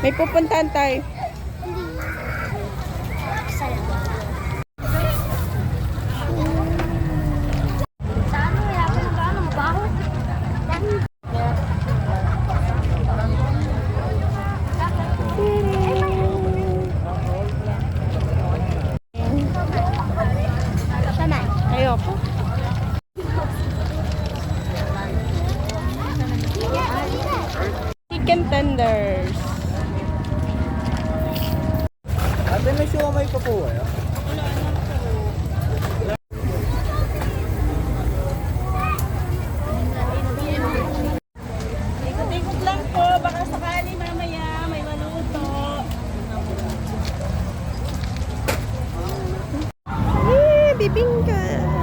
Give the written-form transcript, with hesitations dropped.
May pupuntahan tayo. Ayoko. Chicken tenders. Ate, may siomay pa po eh. Ikot-ikot lang po. Baka sakali mamaya may maluto. Bibingka.